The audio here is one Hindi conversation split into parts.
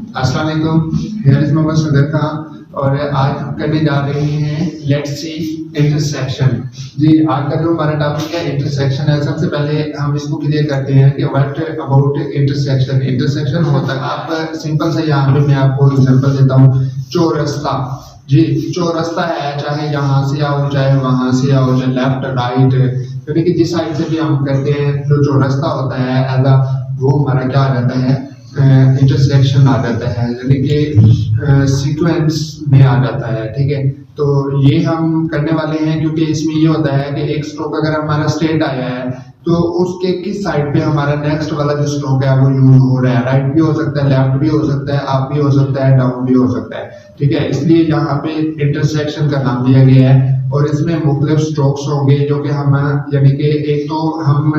अस्सलाम वालेकुम, हियर इज मोहम्मद सदर खान और आज हम करने जा रहे हैं लेट्स सी इंटरसेक्शन। जी, आज का जो हमारा टॉपिक है इंटरसेक्शन है। सबसे पहले हम इसको क्लियर करते हैं कि व्हाट अबाउट इंटरसेक्शन। इंटरसेक्शन होता है, आप सिंपल से यहाँ पे मैं आपको एग्जांपल देता हूँ। चौरस्ता, जी चौरस्ता है, चाहे यहाँ से आओ चाहे वहां से आओ, चाहे लेफ्ट राइट, यानी कि जिस साइड से भी हम करते हैं जो चौरस्ता होता है एज वो हमारा क्या आ जाता है, इंटरसेक्शन आ जाता है, यानी कि सीक्वेंस में आ जाता है। ठीक है, तो ये हम करने वाले हैं क्योंकि इसमें ये होता है कि एक स्ट्रोक अगर हमारा स्ट्रेट आया है तो उसके किस साइड पे हमारा नेक्स्ट वाला जो स्ट्रोक है वो यूज हो रहा है। राइट भी हो सकता है, लेफ्ट भी हो सकता है, अप भी हो सकता है, डाउन भी हो सकता है। ठीक है, इसलिए यहाँ पे इंटरसेक्शन का नाम दिया गया है और इसमें मुख्तलिफ स्ट्रोक्स होंगे जो कि हम यानी कि एक तो हम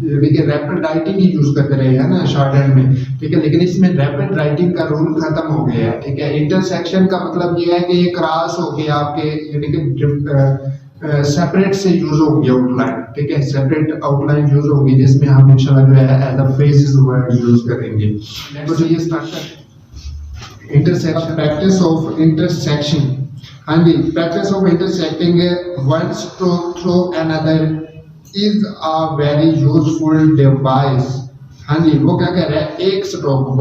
यानी कि रैपिड राइटिंग ही यूज करते रहे हैं ना शॉर्ट हैंड में। ठीक है, लेकिन इसमें रैपिड राइटिंग का रूल खत्म हो गया है। ठीक है, इंटरसेक्शन का मतलब ये है कि ये क्रॉस हो गया आपके यानी कि सेपरेट से यूज होंगे आउटलाइन। ठीक है, सेपरेट आउटलाइन यूज होंगी जिसमें हम इंशाल्लाह जो है as a phrases word use करेंगे। तो चलिए स्टार्ट करते हैं। Intersection, practice of intersection. हाँ जी, practice of intersecting one stroke through another is a very useful device. हाँ जी, वो क्या कह रहा है, एक stroke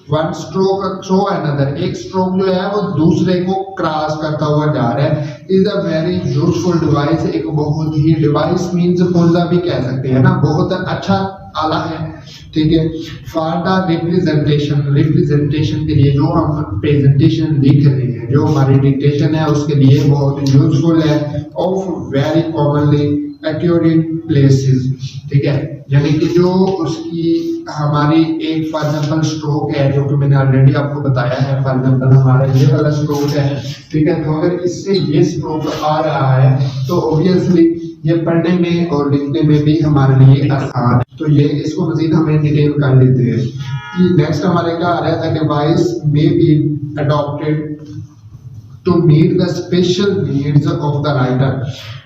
one stroke through another, एक स्ट्रोक जो है वो दूसरे को क्रॉस करता हुआ जा रहा है, is a very useful device. एक बहुत ही, डिवाइस मीन्स पुर्जा भी कह सकते हैं ना, बहुत अच्छा आला है। ठीक है, फॉर द रिप्रेजेंटेशन के लिए जो हम प्रेजेंटेशन लिख रहे हैं, जो हमारी डिक्टेशन है उसके लिए बहुत यूजफुल है। Of very commonly accurate places. ठीक है, यानी कि जो उसकी हमारी एक फॉर एग्जांपल स्ट्रोक है जो कि मैंने ऑलरेडी आपको बताया है। फॉर एग्जांपल हमारा ये वाला स्ट्रोक है। ठीक है, तो अगर इससे ये स्ट्रोक आ रहा है तो ऑब्वियसली ये पढ़ने में और लिखने में भी हमारे लिए आसान है। तो ये इसको मजीद हमें डिटेल कर लेते हैं कि नेक्स्ट हमारे क्या आ रहा है, the device may be adopted to meet the special needs of the writer.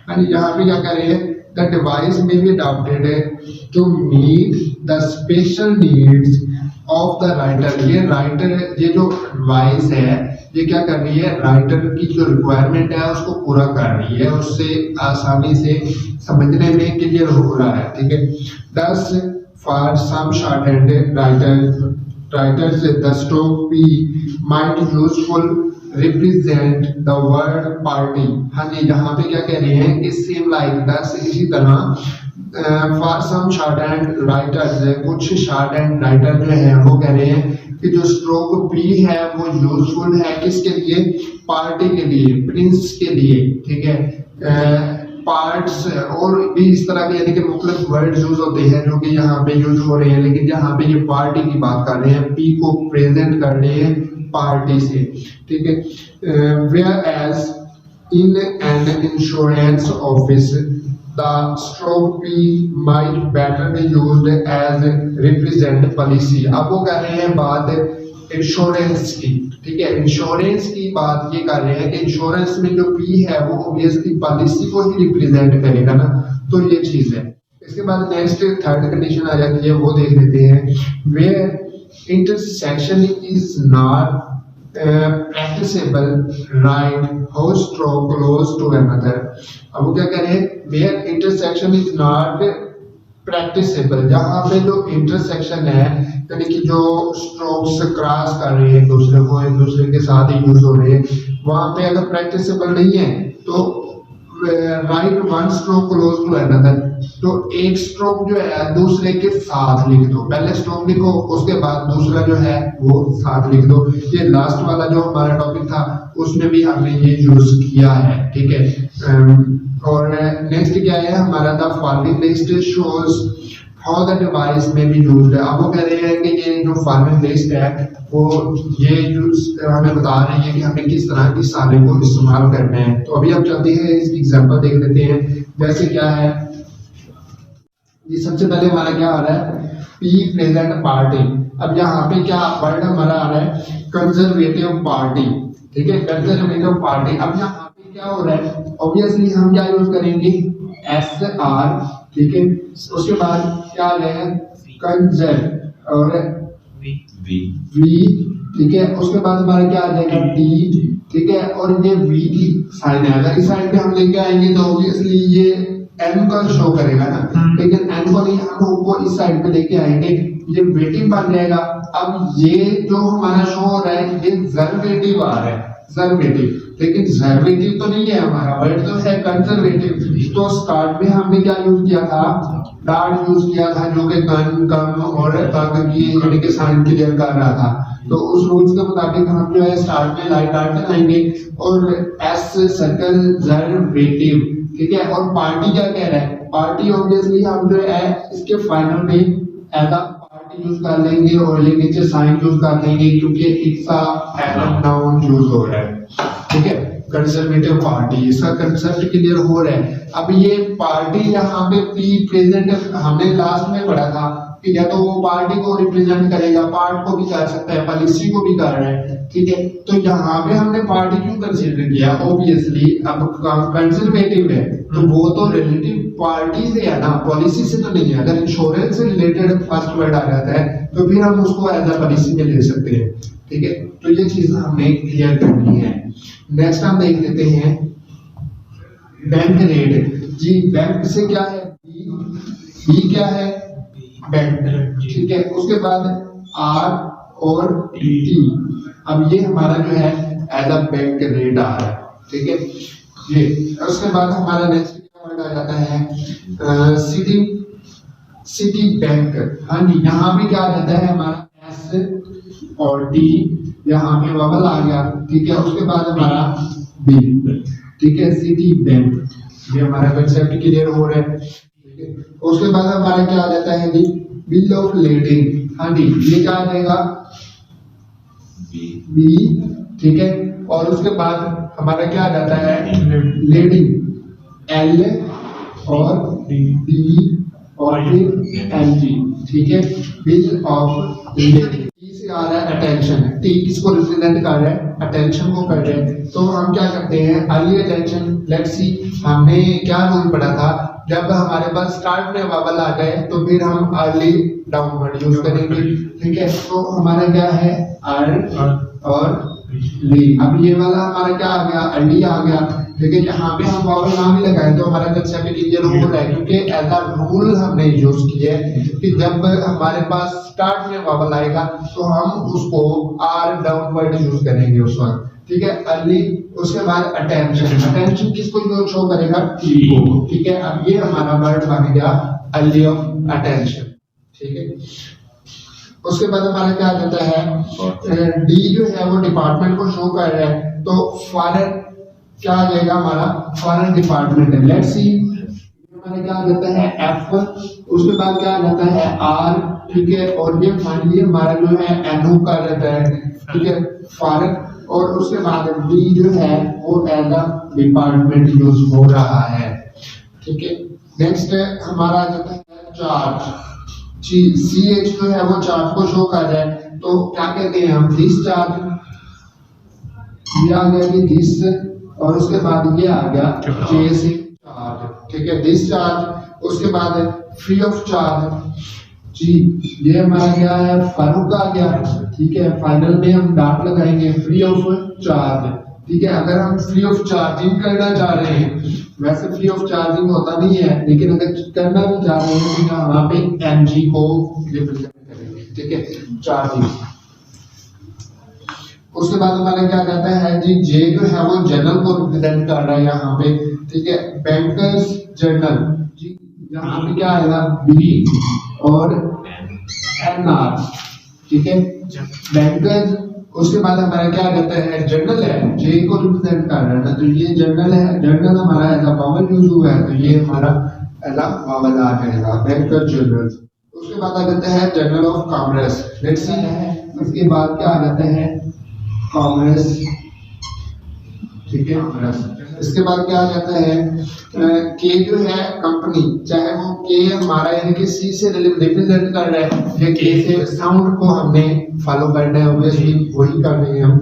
And यहाँ पे क्या कह रहे हैं, the device may be adopted to meet the special needs of the writer. ये राइटर, ये जो डिवाइस है ये क्या कर रही है, राइटर की जो रिक्वायरमेंट है उसको पूरा कर रही है, उससे आसानी से समझने में क्लियर हो रहा है। ठीक है, thus for some short hand writers the stroke P might useful represent the word party. हाँ जी, यहाँ पे क्या कह रहे हैं कि सेम लाइक दस, इसी तरह for some short hand writers, कुछ शॉर्ट हैंड राइटर जो है वो कह रहे हैं कि जो स्ट्रोक पी है वो यूजफुल है किसके लिए, पार्टी के लिए, प्रिंस के लिए। ठीक है, पार्ट्स और भी इस तरह के यानी कि मुख्तलिफ वर्ड यूज होते हैं जो कि यहाँ पे यूज हो रहे हैं, लेकिन यहाँ पे ये पार्टी की बात कर रहे हैं, पी को प्रेजेंट कर रहे हैं पार्टी से। ठीक है, whereas in an insurance office the stroke P might better be used as represent policy. अब वो कर रहे हैं बात इंश्योरेंस की। ठीक है, इंश्योरेंस की बात ये कर रहे हैं कि इंश्योरेंस में जो पी है वो ऑब्वियसली पॉलिसी को ही रिप्रेजेंट करेगा ना, तो ये चीज है। इसके बाद नेक्स्ट थर्ड कंडीशन आ जाती है, वो देख लेते हैं। Where intersection is not practicable, right how stroke close to another। अब वो क्या कह रहे हैं, where intersection is not practicable, जहाँ पे जो इंटरसेक्शन है यानी कि जो स्ट्रोक्स क्रॉस कर रहे हैं दूसरे को, एक दूसरे के साथ ही यूज हो रहे हैं, वहाँ पे अगर प्रैक्टिसेबल नहीं है तो write one stroke close to another, तो एक स्ट्रोक जो है दूसरे के साथ लिख दो। पहले स्ट्रोक लिखो उसके बाद दूसरा जो है वो साथ लिख दो। ये लास्ट वाला जो हमारा टॉपिक था उसमें भी हमने ये यूज किया है। ठीक है, और नेक्स्ट क्या है हमारा, the following list shows how the device में भी यूज्ड। अब वो कह रहे हैं कि ये जो फॉलोइंग लिस्ट है वो ये यूज हमें बता रही है कि हमें किस तरह की सारे को इस्तेमाल करना है। तो अभी हम चलते हैं इसकी एग्जांपल देख लेते हैं। जैसे क्या है, ये सबसे पहले हमारा क्या आ रहा है, पी प्रेजेंट पार्टी। अब यहाँ पे क्या वर्ड हमारा आ रहा है, कंजर्वेटिव पार्टी। ठीक है, कंजर्वेटिव पार्टी। अब यहाँ पे क्या हो रहा है, ऑब्वियसली हम क्या यूज करेंगे, एस आर। ठीक है, उसके बाद क्या आ रहा है, कंजर और वी ठीक है। उसके बाद हमारा क्या आ जाएगा टी, ठीक है। और ये वी की साइन है, अगर इस साइड पे हम लेके आएंगे तो ऑब्वियसली ये एन का शो करेगा ना, लेकिन एन को नहीं, हम उनको इस साइड पे लेके आएंगे, ये वेटिव बन जाएगा। अब ये जो हमारा शो हो रहा है ये जर्वेटिव आ रहा है, जर्वेटिव, लेकिन जर्वेटिव तो नहीं है हमारा वर्ड, तो है कंजर्वेटिव। तो स्टार्ट में हमने क्या यूज किया था, डॉट यूज किया था, जो कि कन कम और तक की यानी कि साइन क्लियर कर रहा था। तो उस रूल्स के मुताबिक हम जो है स्टार्ट में लाइट डॉट लगाएंगे और एस सर्कल जर्वेटिव, ठीक है। और पार्टी क्या कह रहा है, पार्टी ऑब्वियसली हम जो है इसके फाइनल में एज अ यूज कर लेंगे और ये नीचे साइन यूज कर लेंगे क्योंकि it's a Adam noun use हो रहा है, ठीक है। कंजर्वेटिव पार्टी, इसका कंसेप्ट क्लियर हो रहा है। अब ये पार्टी यहाँ पे पी प्रेजेंट हमने लास्ट में पढ़ा था कि या तो वो पार्टी को रिप्रेजेंट करेगा, पार्ट को भी कर सकता है, पॉलिसी को भी कर रहा है, ठीक है। तो यहाँ पे हमने पार्टी क्यों कंसीडर किया, ऑब्वियसली अब कंजर्वेटिव है तो वो तो रिलेटिव पार्टी से है ना, पॉलिसी से तो नहीं है। अगर इंश्योरेंस से रिलेटेड फर्स्ट वर्ड आ जाता है तो फिर हम उसको एज अ पॉलिसी में ले सकते हैं, ठीक है। तो ये चीज हमने क्लियर करनी है। नेक्स्ट हम देख लेते हैं बैंक रेट। जी बैंक से क्या है, बी क्या है, बैंक, ठीक है। उसके बाद आर और टी, अब ये हमारा जो है एज अ बैंक रेट आ रहा है, ठीक है। ये उसके बाद हमारा नेक्स्ट वर्ड आ जाता है सिटी, सिटी बैंक। हाँ जी, यहाँ पे क्या आ जाता है हमारा एस और टी, यहाँ पे बबल आ गया, ठीक है। उसके बाद हमारा बी, ठीक है, सिटी बैंक। ये हमारा कंसेप्ट क्लियर हो रहा है, ठीक है। उसके बाद हमारा क्या आ जाता है जी, बिल ऑफ लेडिंग। हाँ जी, ये क्या आ जाएगा बी, ठीक है। और उसके बाद हमारा क्या आ जाता है लेडिंग, एल और डी और फिर एल जी, ठीक है। Bill of lading. टी से आ रहा है अटेंशन, टी किसको रिप्रेजेंट कर रहा है, अटेंशन को कर रहे हैं। तो हम क्या करते हैं, अर्ली अटेंशन। लेट्स सी, हमने क्या रूल पढ़ा था, जब हमारे पास स्टार्ट में वबल आ गए तो फिर हम अर्ली डाउनवर्ड यूज करेंगे, ठीक है। तो हमारा क्या है आर और ली। अब ये वाला हमारा क्या आ गया, अर्ली आ गया, ठीक है। यहाँ पे हम वबल ना भी लगाए तो हमारा कंसेप्ट क्लियर हो रहा है, क्योंकि एज अ रूल हमने यूज किया है कि जब हमारे पास स्टार्ट में वबल आएगा तो हम उसको आर डाउनवर्ड यूज करेंगे उस वक्त, ठीक है। अर्ली, उसके बाद अटेंशन। अटेंशन किसको शो करेगा, टी को, ठीक है। अब ये हमारा वर्ड बन गया अर्ली ऑफ अटेंशन, ठीक है। उसके बाद हमारा क्या आ जाता है, डी जो है वो डिपार्टमेंट को शो कर रहा है, तो फॉरेन क्या आ जाएगा हमारा, फॉरेन डिपार्टमेंट है। लेट्स सी, हमारा क्या आ जाता है एफ, उसके बाद क्या आ जाता है आर, ठीक है। और ये फाइनली हमारा जो है एनओ का रहता है, ठीक है, फॉरेन। और उसके बाद डी जो है वो एज अ डिपार्टमेंट यूज हो रहा है, ठीक है। नेक्स्ट हमारा आ जाता है चार्ज। जी, सी एच जो है वो चार्ज को शो कर रहा है, तो क्या कहते हैं हम, डिस्चार्ज। ये आ गया कि दिस, और उसके बाद ये आ गया जे से चार्ज, ठीक है, डिस्चार्ज। उसके बाद फ्री ऑफ चार्ज। जी, ये हमारा क्या है, फारूक आ गया, ठीक है। फाइनल में हम डॉट लगाएंगे, फ्री ऑफ चार्ज, ठीक है। अगर हम फ्री ऑफ चार्जिंग करना चाह रहे हैं, वैसे फ्री ऑफ चार्जिंग होता नहीं है, लेकिन अगर करना भी चाह रहे हैं तो वहां पे एमजी को रिप्रेजेंट करेंगे, ठीक है, चार्जिंग। उसके बाद हमारा क्या कहता है जी, जे जो है वो जर्नल को रिप्रेजेंट कर रहा है यहाँ पे, ठीक है, बैंकर्स जर्नल। जी, यहाँ पे क्या आएगा, बी और एन आर, ठीक है, बैंकर्स। उसके बाद हमारा क्या कहता है, जर्नल है, जे को रिप्रेजेंट कर रहा है ना, तो ये जर्नल है, जर्नल हमारा एज अ वावल यूज हुआ है, तो ये हमारा एज अ वावल आ जाएगा, बैंकर्स जर्नल। उसके बाद आ जाता है journal of commerce. Let's see, उसके बाद क्या आ जाता है, कॉमर्स, ठीक है, कॉमर्स। इसके बाद क्या आ जाता है, के जो है कंपनी, चाहे वो के हमारा यानी कि सी से रिप्रेजेंट कर रहा है, या के से साउंड को हमने फॉलो करना है, ऑब्वियसली वही कर रहे हैं हम,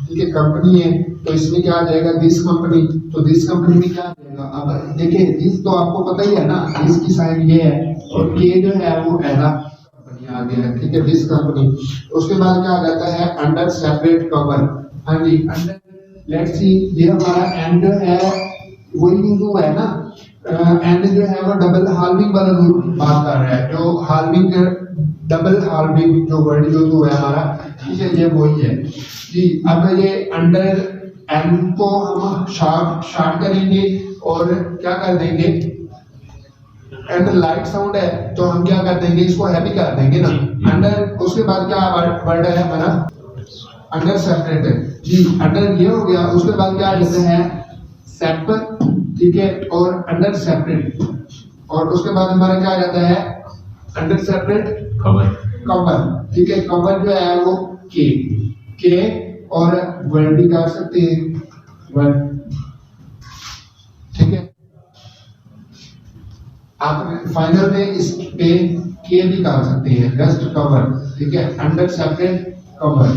ठीक है। कंपनी है तो इसमें क्या आ जाएगा, दिस कंपनी, तो दिस कंपनी में क्या आ जाएगा, अब देखिए दिस तो आपको पता ही है ना, दिस की साइन ये है, और के जो है वो एज अ कंपनी आ गया है, ठीक है, दिस कंपनी। उसके बाद क्या आ जाता है अंडर सेपरेट कवर। हाँ जी, अंडर लेट्स सी, ये हमारा एंड है, वही यूज हुआ है ना, एंड जो है वो डबल हार्विंग वाला बात कर रहा है, जो हार्विंग डबल हार्विंग जो वर्ड यूज हुआ है हमारा, ठीक है, ये वही है जी। अब ये अंडर एंड को हम शार्ट करेंगे और क्या कर देंगे, एंड लाइट साउंड है तो हम क्या कर देंगे, इसको हैवी कर देंगे ना अंडर। उसके बाद क्या वर्ड है हमारा अंडर सेपरेट जी, अंडर ये हो गया। उसके बाद क्या कहते हैं सेप, ठीक है, और अंडर सेपरेट, और उसके बाद हमारा क्या आ जाता है अंडर सेपरेट कवर। कवर, ठीक है, कवर जो है वो के और वर्ड भी कर सकते हैं वर्ड, ठीक है। आप फाइनल में इस पे के भी कर सकते हैं, जस्ट कवर, ठीक है, अंडर सेपरेट कवर।